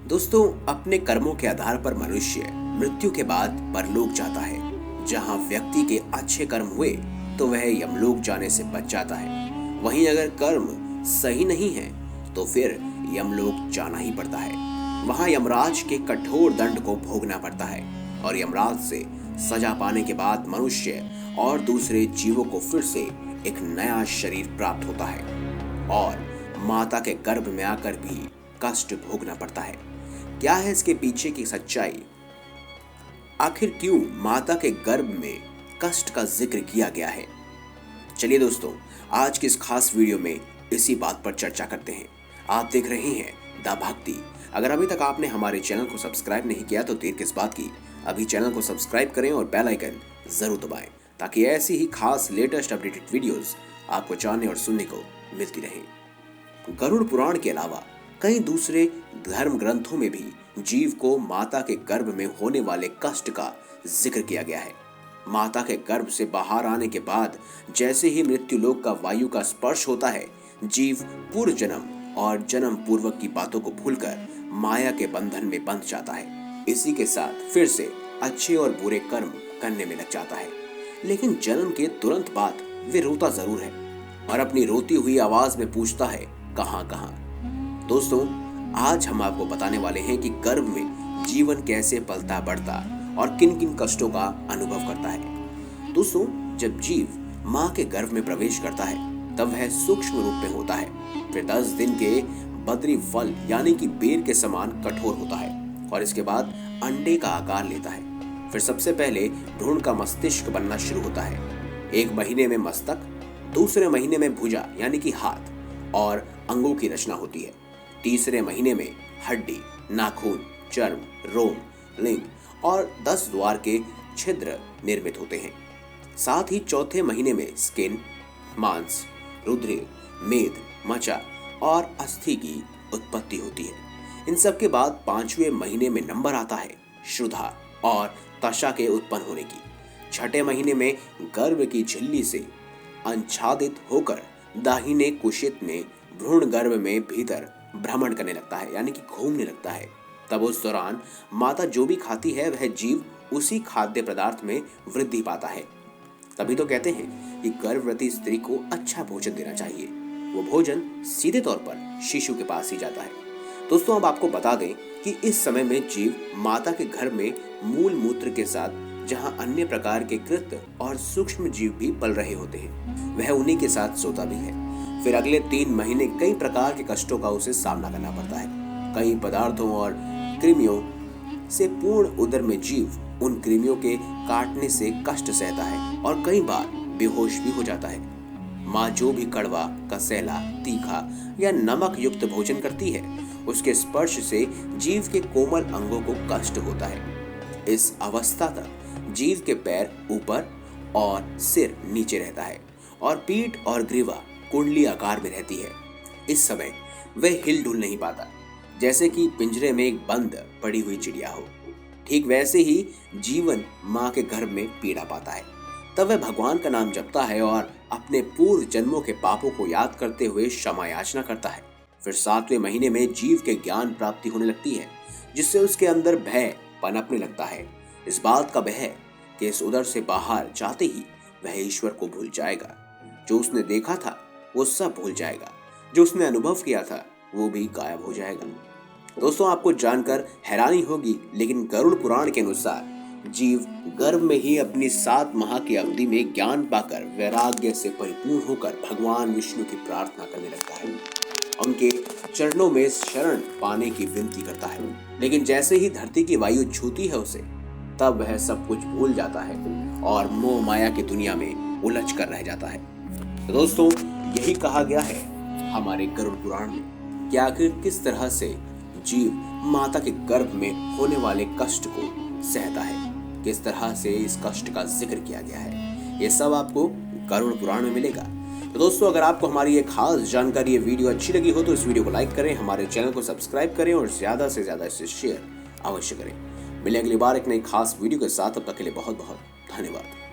दोस्तों, अपने कर्मों के आधार पर मनुष्य मृत्यु के बाद परलोक जाता है। जहां व्यक्ति के अच्छे कर्म हुए तो वह यमलोक जाने से बच जाता है। वहीं अगर कर्म सही नहीं है तो फिर यमलोक जाना ही पड़ता है। वहां यमराज के कठोर दंड को भोगना पड़ता है और यमराज से सजा पाने के बाद मनुष्य और दूसरे जीवों को फिर से एक नया शरीर प्राप्त होता है और माता के गर्भ में आकर भी कष्ट भोगना पड़ता है। क्या है इसके पीछे की सच्चाई? आखिर क्यों माता के गर्भ में कष्ट का जिक्र किया गया है? चलिए दोस्तों, आज की इस खास वीडियो में इसी बात पर चर्चा करते हैं। आप देख रहे हैं द भक्ति। अगर अभी तक आपने हमारे चैनल को सब्सक्राइब नहीं किया तो देर किस बात की, अभी चैनल को सब्सक्राइब करें और बेल आइकन जरूर दबाएं ताकि ऐसी ही खास लेटेस्ट अपडेटेड वीडियोस आपको जानने और सुनने को मिलती रहें। गरुड़ पुराण के अलावा कई दूसरे धर्म ग्रंथों में भी जीव को माता के गर्भ में होने वाले कष्ट का जिक्र किया गया है। माता के गर्भ से बाहर आने के बाद जैसे ही मृत्यु लोक का वायु का स्पर्श होता है, जीव पूर्व जन्म और जन्म पूर्वक की बातों को भूलकर माया के बंधन में बंध जाता है। इसी के साथ फिर से अच्छे और बुरे कर्म करने में लग जाता है। लेकिन जन्म के तुरंत बाद वे रोता जरूर है और अपनी रोती हुई आवाज में पूछता है, कहां कहां। दोस्तों, आज हम आपको बताने वाले हैं कि गर्भ में जीवन कैसे पलता बढ़ता और किन किन कष्टों का अनुभव करता है। दोस्तों, जब जीव मां के गर्भ में प्रवेश करता है तब वह सूक्ष्म रूप में होता है। फिर 10 दिन के बद्री फल यानी कि बेर के समान कठोर होता है और इसके बाद अंडे का आकार लेता है। फिर सबसे पहले भ्रूण का मस्तिष्क बनना शुरू होता है। 1 महीने में मस्तक, दूसरे महीने में भुजा यानी कि हाथ और अंगों की रचना होती है। तीसरे महीने में हड्डी, नाखून, चर्म, रोम, लिंग और 10 द्वार के छिद्र निर्मित होते हैं। साथ ही चौथे महीने में स्किन, मांस, रुधिर, मेद, मज्जा और अस्थि की उत्पत्ति होती है। इन सब के बाद 5वें महीने में नंबर आता है क्षुधा और तशा के उत्पन्न होने की। 6ठे महीने में गर्भ की झिल्ली से आच्छादित होकर दाहिने कुशित में भ्रूण गर्भ में भीतर भ्रमण करने लगता है यानी कि घूमने लगता है। तब उस दौरान माता जो भी खाती है वह जीव उसी खाद्य पदार्थ में वृद्धि पाता है। तभी तो कहते हैं कि गर्भवती स्त्री को अच्छा भोजन देना चाहिए। वो भोजन सीधे तौर पर शिशु के पास ही जाता है। दोस्तों, अब आपको बता दें कि इस समय में जीव माता के गर्भ में मूल मूत्र के साथ जहां अन्य प्रकार के कृत और सूक्ष्म जीव भी पल रहे होते हैं, वह उन्हीं के साथ सोता भी है। फिर अगले 3 महीने कई प्रकार के कष्टों का उसे सामना करना पड़ता है। कई पदार्थों और कृमियों से पूर्ण उदर में जीव उन कृमियों के काटने से कष्ट सहता है और कई बार बेहोश भी हो जाता है। माँ जो भी कड़वा, कसैला, तीखा या नमक युक्त भोजन करती है, उसके स्पर्श से जीव के कोमल अंगों को कष्ट होता है। इस अवस्था तक जीव के पैर ऊपर और सिर नीचे रहता है और पीठ और ग्रीवा कुंडली आकार में रहती है। इस समय वह हिल डुल नहीं पाता, जैसे कि पिंजरे में एक बंद पड़ी हुई चिड़िया हो। ठीक वैसे ही जीवन माँ के गर्भ में पीड़ा पाता है। तब वह भगवान का नाम जपता है और अपने पूर्व जन्मों के पापों को याद करते हुए क्षमा याचना करता है। फिर 7वें महीने में जीव के ज्ञान प्राप्ति होने लगती है, जिससे उसके अंदर भय पनपने लगता है। इस बात का भय कि इस उदर से बाहर जाते ही वह ईश्वर को भूल जाएगा। जो उसने देखा था वो सब भूल जाएगा, जो उसने अनुभव किया था वो भी गायब हो जाएगा। दोस्तों, आपको जानकर हैरानी होगी, लेकिन गरुड़ पुराण के अनुसार जीव गर्भ में ही अपनी 7 माह की अवधि में ज्ञान पाकर वैराग्य से परिपूर्ण होकर भगवान विष्णु की प्रार्थना करने लगता है। उनके चरणों में शरण पाने की विनती करता है। लेकिन जैसे ही धरती की वायु छूती है उसे, तब वह सब कुछ भूल जाता है और मोह माया की दुनिया में उलझ कर रह जाता है। तो दोस्तों, यही कहा गया है हमारे गरुड़ पुराण में कि आखिर किस तरह से जीव माता के गर्भ में होने वाले कष्ट को सहता है, किस तरह से इस कष्ट का जिक्र किया गया है। ये सब आपको गरुड़ पुराण में मिलेगा। तो दोस्तों, अगर आपको हमारी ये खास जानकारी, ये वीडियो अच्छी लगी हो तो इस वीडियो को लाइक करें, हमारे चैनल को सब्सक्राइब करें और ज्यादा से ज्यादा इसे शेयर अवश्य करें। मिलें अगली बार एक नई खास वीडियो के साथ। तब तक के लिए बहुत बहुत धन्यवाद।